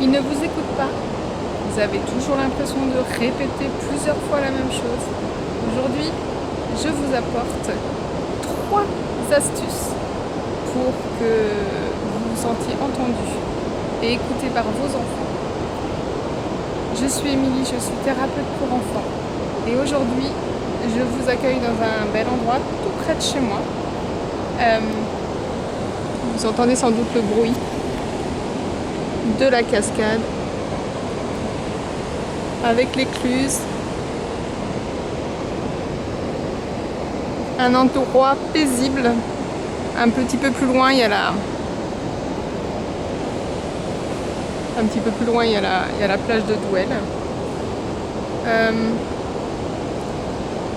Ils ne vous écoutent pas. Vous avez toujours l'impression de répéter plusieurs fois la même chose. Aujourd'hui, je vous apporte 3 astuces pour que vous vous sentiez entendu et écouté par vos enfants. Je suis Émilie, je suis thérapeute pour enfants. Et aujourd'hui, je vous accueille dans un bel endroit tout près de chez moi. Vous entendez sans doute le bruit de la cascade avec l'écluse. Un endroit paisible. Un petit peu plus loin, il y a un petit peu plus loin, il y a la plage de Douel.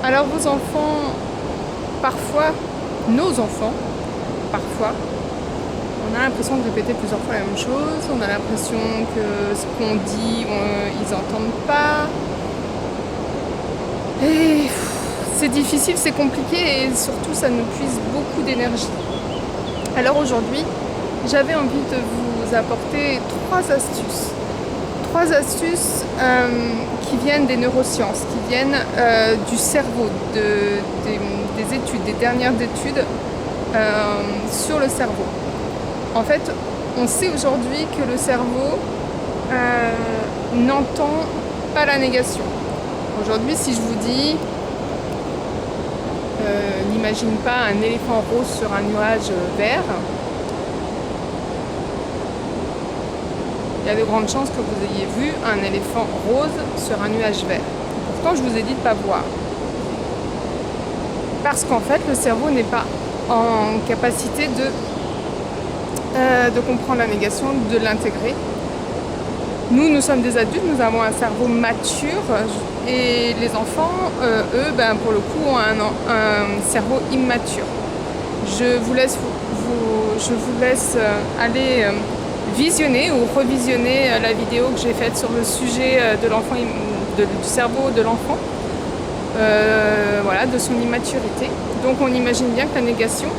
Alors vos enfants, parfois, nos enfants, parfois, on a l'impression de répéter plusieurs fois la même chose, on a l'impression que ce qu'on dit, ils n'entendent pas. Et c'est difficile, c'est compliqué et surtout ça nous puise beaucoup d'énergie. Alors aujourd'hui, j'avais envie de vous apporter 3 astuces. 3 astuces qui viennent des neurosciences, qui viennent du cerveau, des études, des dernières études sur le cerveau. En fait, on sait aujourd'hui que le cerveau n'entend pas la négation. Aujourd'hui, si je vous dis n'imagine pas un éléphant rose sur un nuage vert, il y a de grandes chances que vous ayez vu un éléphant rose sur un nuage vert. Pourtant, je vous ai dit de ne pas voir. Parce qu'en fait, le cerveau n'est pas en capacité de comprendre la négation, de l'intégrer. Nous sommes des adultes, nous avons un cerveau mature et les enfants, eux, pour le coup, ont un cerveau immature. Je vous laisse aller visionner ou revisionner la vidéo que j'ai faite sur le sujet de l'enfant, du cerveau de l'enfant, de son immaturité. Donc on imagine bien que la négation,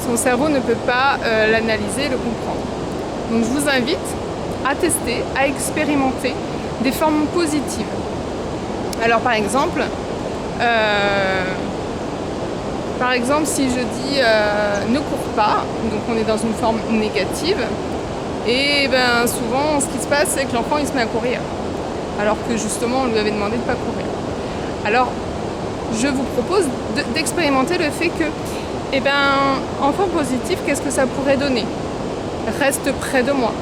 son cerveau ne peut pas l'analyser, le comprendre. Donc je vous invite à tester, à expérimenter des formes positives. Alors par exemple, si je dis ne cours pas, donc on est dans une forme négative, et souvent ce qui se passe c'est que l'enfant il se met à courir, alors que justement on lui avait demandé de ne pas courir. Alors je vous propose d'expérimenter le fait que, enfant positif, qu'est-ce que ça pourrait donner? Reste près de moi.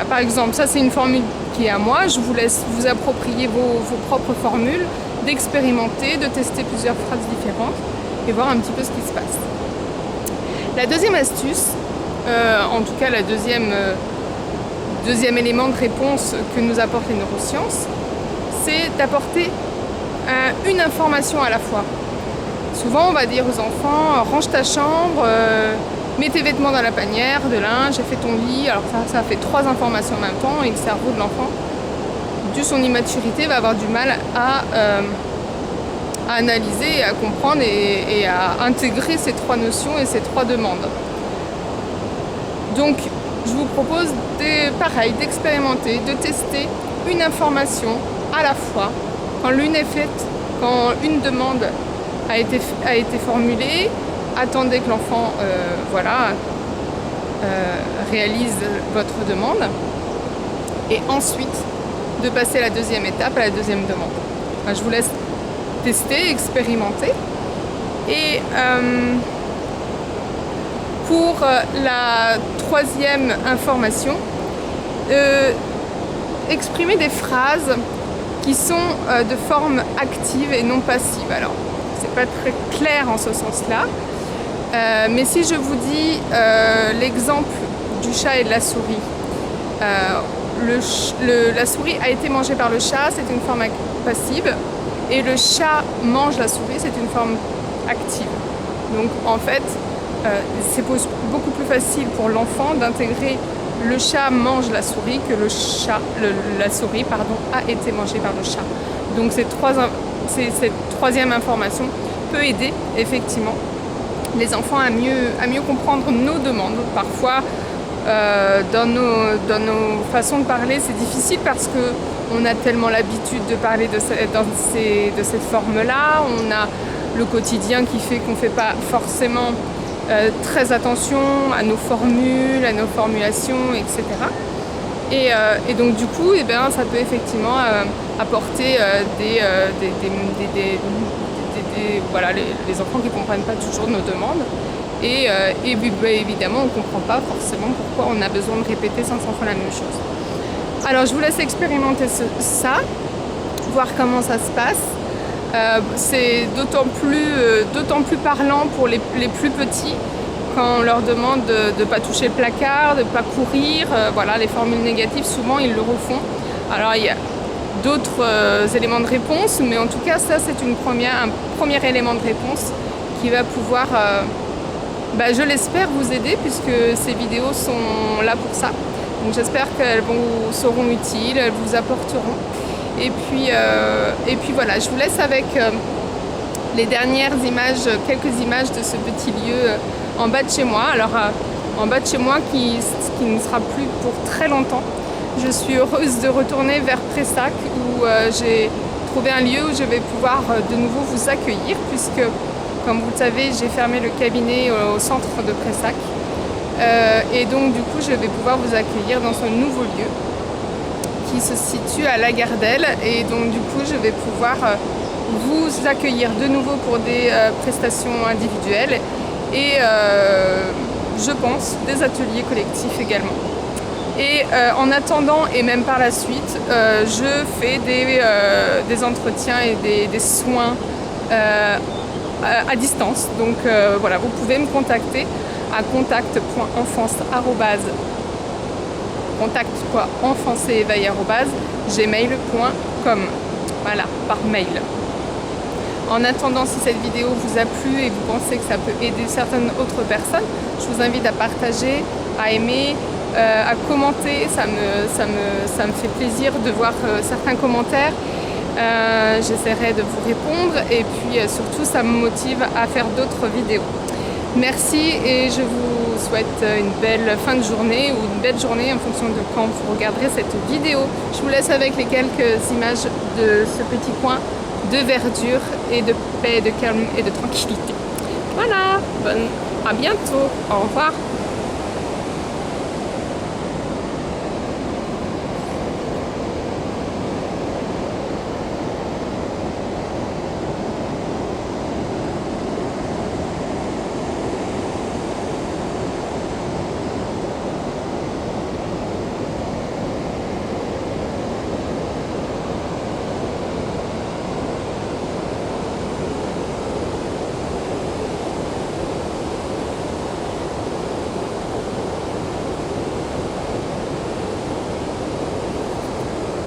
Par exemple, ça c'est une formule qui est à moi, je vous laisse vous approprier vos propres formules, d'expérimenter, de tester plusieurs phrases différentes et voir un petit peu ce qui se passe. La deuxième astuce, en tout cas la deuxième élément de réponse que nous apportent les neurosciences, c'est d'apporter une information à la fois. Souvent on va dire aux enfants, range ta chambre, mets tes vêtements dans la panière de linge, fais ton lit. Alors ça fait 3 informations en même temps et le cerveau de l'enfant, dû son immaturité, va avoir du mal à analyser, à comprendre et à intégrer ces 3 notions et ces 3 demandes. Donc je vous propose d'expérimenter, de tester une information à la fois. Quand l'une est faite, quand une demande a été formulée, attendez que l'enfant réalise votre demande et ensuite de passer à la deuxième étape, à la deuxième demande. Je vous laisse tester, expérimenter. Et pour la 3e information, exprimer des phrases qui sont de forme active et non passive. Alors, c'est pas très clair en ce sens-là. Mais si je vous dis l'exemple du chat et de la souris, la souris a été mangée par le chat, c'est une forme passive, et le chat mange la souris, c'est une forme active. Donc en fait, c'est beaucoup plus facile pour l'enfant d'intégrer le chat mange la souris que la souris a été mangée par le chat. Donc cette 3e information peut aider effectivement les enfants à mieux comprendre nos demandes. Parfois Dans nos façons de parler, c'est difficile parce qu'on a tellement l'habitude de parler de cette forme-là. On a le quotidien qui fait qu'on ne fait pas forcément très attention à nos formules, à nos formulations, etc. Et donc du coup, ça peut effectivement apporter voilà, les enfants qui ne comprennent pas toujours nos demandes. Et évidemment, on ne comprend pas forcément pourquoi on a besoin de répéter 500 fois la même chose. Alors je vous laisse expérimenter ça, voir comment ça se passe. C'est d'autant plus parlant pour les plus petits, quand on leur demande de ne pas toucher le placard, de ne pas courir. Voilà, les formules négatives, souvent ils le refont. Alors il y a d'autres éléments de réponse, mais en tout cas ça c'est un premier élément de réponse qui va pouvoir, je l'espère, vous aider, puisque ces vidéos sont là pour ça. Donc j'espère qu'elles vous seront utiles, elles vous apporteront. Et puis voilà, je vous laisse avec les dernières images, quelques images de ce petit lieu en bas de chez moi. Alors en bas de chez moi qui ne sera plus pour très longtemps. Je suis heureuse de retourner vers Prayssac, où j'ai trouvé un lieu où je vais pouvoir de nouveau vous accueillir, puisque comme vous le savez, j'ai fermé le cabinet au centre de Prayssac. Et donc du coup je vais pouvoir vous accueillir dans ce nouveau lieu qui se situe à Lagardelle, et donc du coup je vais pouvoir vous accueillir de nouveau pour des prestations individuelles et je pense des ateliers collectifs également. Et en attendant, et même par la suite, je fais des entretiens et des soins à distance. Donc voilà, vous pouvez me contacter à contact.enfanceéveil@gmail.com. Voilà, par mail. En attendant, si cette vidéo vous a plu et vous pensez que ça peut aider certaines autres personnes, je vous invite à partager, à aimer, à commenter. Ça me fait plaisir de voir certains commentaires. J'essaierai de vous répondre, et puis surtout ça me motive à faire d'autres vidéos. Merci, et je vous souhaite une belle fin de journée, ou une belle journée en fonction de quand vous regarderez cette vidéo. Je vous laisse avec les quelques images de ce petit coin de verdure et de paix, de calme et de tranquillité. Voilà, à bientôt, au revoir.